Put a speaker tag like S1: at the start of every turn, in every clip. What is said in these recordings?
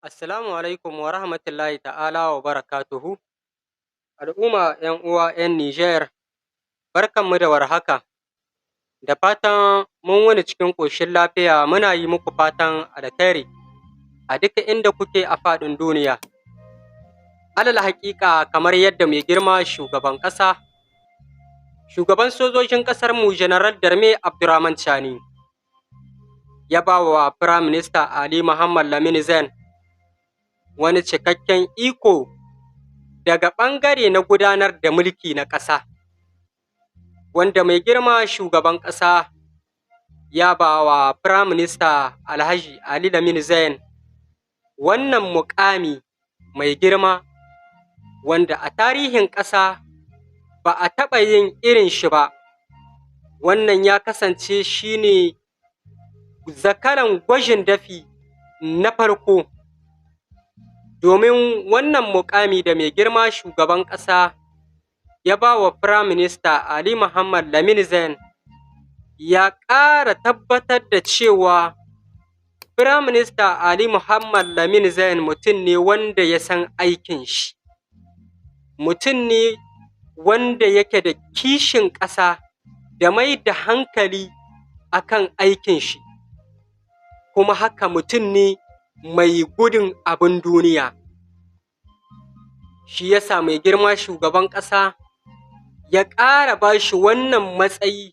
S1: Assalamu alaikum wa rahmatullahi ta'ala wa barakatuhu. Al'umma ‘yan uwa ‘yan Nijar, barkanmu da warhaka, da fatan mun wuni cikin ƙoshin lafiya. Muna yi muku fatan alkhairi a duk inda kuke a faɗin duniya. Alal haƙiƙa kamar yadda mai girma shugaban ƙasa, shugaban sojojin ƙasarmu General Darme Abdurrahman Chani ya ba wa Firayim Minista Ali Muhammad Lamin Zen wani cikakken iko daga ɓangare na gudanar da mulki na ƙasa, wanda mai girma shugaban ƙasa ya ba wa Firayim Minista Alhaji Ali Lamin Zen wannan muƙami mai girma, wanda a tarihin ƙasa ba a taɓa yin irin shi ba. Wannan ya kasance shi ne zakaran gwajin dafi na farko, domin wannan muƙami da mai girma shugaban ƙasa ya ba wa Firayim Minista Ali Muhammad Lamin Zen ya ƙara tabbatar da cewa Firayim Minista Ali Muhammad Lamin Zen mutum ne wanda ya san aikin shi, mutum ne wanda yake da kishin ƙasa da mai da hankali a kan aikin shi, kuma haka mutum ne mai gudun abin duniya. Shi ya sa mai girma shugaban ƙasa ya ƙara ba shi wannan matsayi,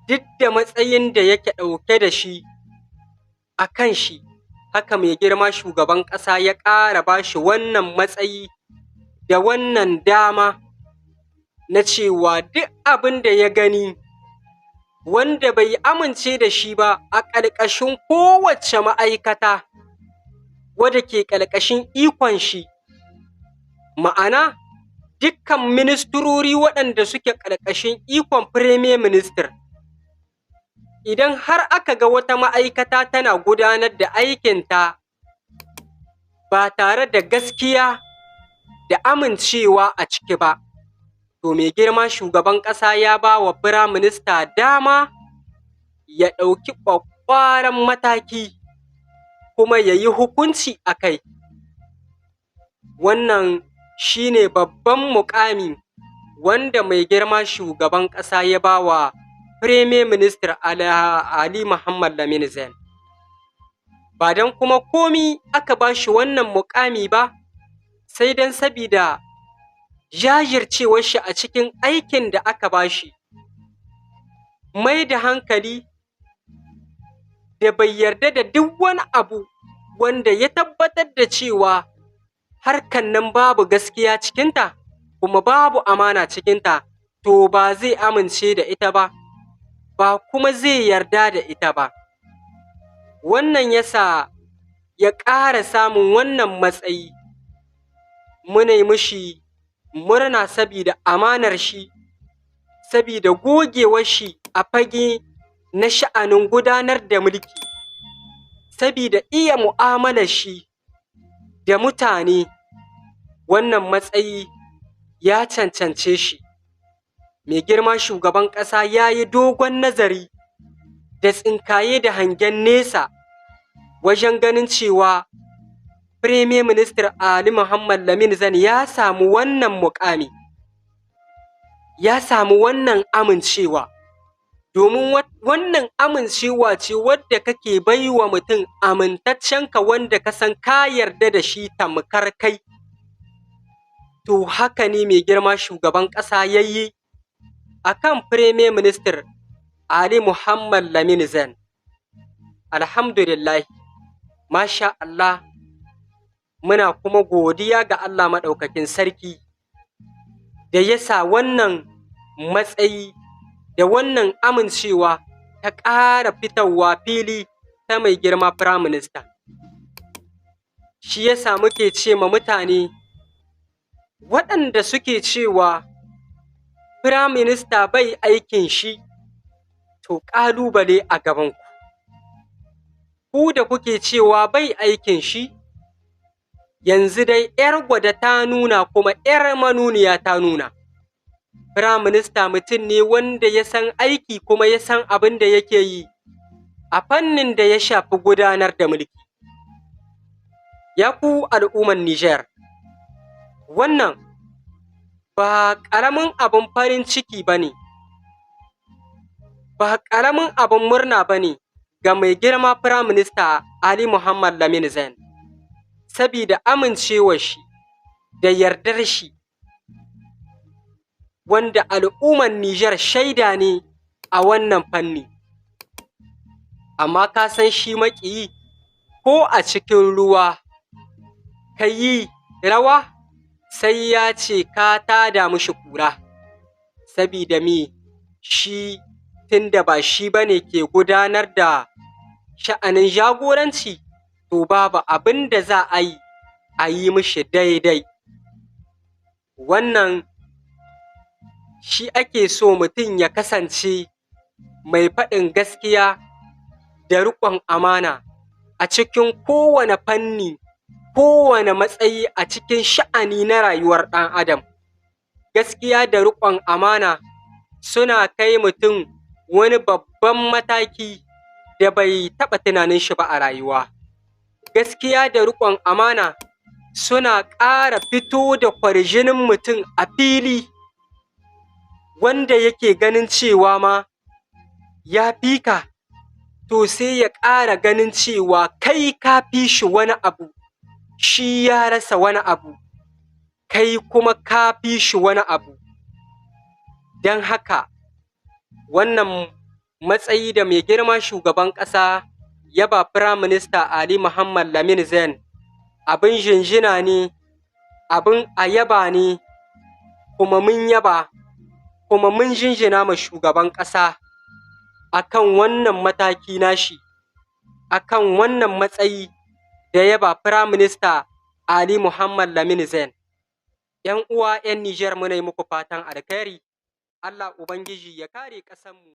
S1: duk da matsayin da yake ɗauke da shi a kan shi, haka mai girma shugaban ƙasa ya ƙara ba shi wannan matsayi da wannan dama na cewa duk abin da ya gani wanda bai amince da shi ba a ƙarƙashin kowace ma'aikata wadda ke ƙarƙashin ikon shi, ma'ana dukkan ministrori waɗanda suke ƙarƙashin ikon Firayim Minister, idan har aka ga wata ma'aikata tana gudanar da aikinta ba tare da gaskiya da amincewa a ciki ba, to mai girma shugaban ƙasa ya ba wa Firayim Minista dama ya ɗauki ƙwaƙƙwaran mataki kuma ya yi hukunci a kai. Wannan shi ne babban muƙami wanda mai girma shugaban ƙasa ya ba wa Firayim Minista Ali Muhammad Lamin Zen. Ba don kuma komi aka ba shi wannan muƙami ba, sai don sabida jajircewar shi a cikin aikin da aka ba shi, mai da hankali da bai yarda da duk wani abu wanda ya tabbatar da cewa harkan nan babu gaskiya cikinta kuma babu amana cikinta, to ba zai amince da ita ba, ba kuma zai yarda da ita ba. Wannan ya sa ya ƙara samun wannan matsayi. Muna yi mishi murna sabida amanar shi, sabida gogewar shi a fage na sha'anin gudanar da mulki, sabida iya mu'amalar shi da mutane. Wannan matsayi ya cancance shi. Mai girma shugaban ƙasa ya yi dogon nazari da tsinkaye da hangen nesa wajen ganin cewa Firayim Minista Ali Muhammad Lamin Zen ya samu wannan muƙami, ya samu wannan amincewa, domin wannan amincewa ce wadda kake bai wa mutum amintaccenka wanda ka san ka yarda da shi tamkar kai. To haka ne mai girma shugaban ƙasa ya yi a kan Firayim Minista Ali Muhammad Lamin Zen. Alhamdulillah, masha Allah, muna kuma godiya ga Allah Maɗaukakin Sarki da ya sa wannan matsayi da wannan amincewa ta ƙara fitowa fili ta mai girma Firayim Minista. Shi ya sa muke ce ma mutane waɗanda suke cewa Firayim Minista bai aikin shi, to ƙalubale a gabanku. Ku da kuke cewa bai aikin shi, yanzu dai ‘yar gwada ta nuna kuma ‘yar manuniya ta nuna. Firayim Minista mutum ne wanda ya san aiki kuma ya san abin da yake yi a fannin da ya shafi gudanar da mulki. Ya ku al'umman Nijar, wannan ba ƙaramin abin farin ciki ba ne, ba ƙaramin abin murna ba ne ga mai girma Firaminista Ali Muhammad Lamin Zain, sabida amincewar shi da yardar shi wanda al'umman Nijar shaida ne a wannan fanni. Amma ka san shi maƙiyi ko a cikin ruwa ka yi rawa sai ya ce ka tada mishi ƙura, sabida me shi tunda ba shi ba ne ke gudanar da sha'anin jagoranci, to babu abin da za a yi mishi daidai. Wannan shi ake so mutum ya kasance mai faɗin gaskiya da riƙon amana a cikin kowane fanni, kowane matsayi a cikin sha'ani na rayuwar ɗan adam. Gaskiya da riƙon amana suna kai mutum wani babban mataki da bai taɓa tunanin shi ba a rayuwa. Gaskiya da riƙon amana suna ƙara fito da kwarjinin mutum a fili, wanda yake ganin cewa ma ya fi ka, to sai ya ƙara ganin cewa kai ka fi shi wani abu, shi ya rasa wani abu, kai kuma ka fi shi wani abu. Don haka wannan matsayi da mai girma shugaban ƙasa ya ba Firaminista Ali Muhammad Lamin Zain abin jinjina ne, abin a yaba ne, kuma mun yaba, kuma mun jinjina ma shugaban ƙasa a kan wannan mataki nashi, a kan wannan matsayi da ya ba Firaminista Ali Muhammad Lamin Zain. ‘Yan uwa ‘yan Nijar muna yi muku fatan alkhairi, Allah Ubangiji ya kare ƙasanmu.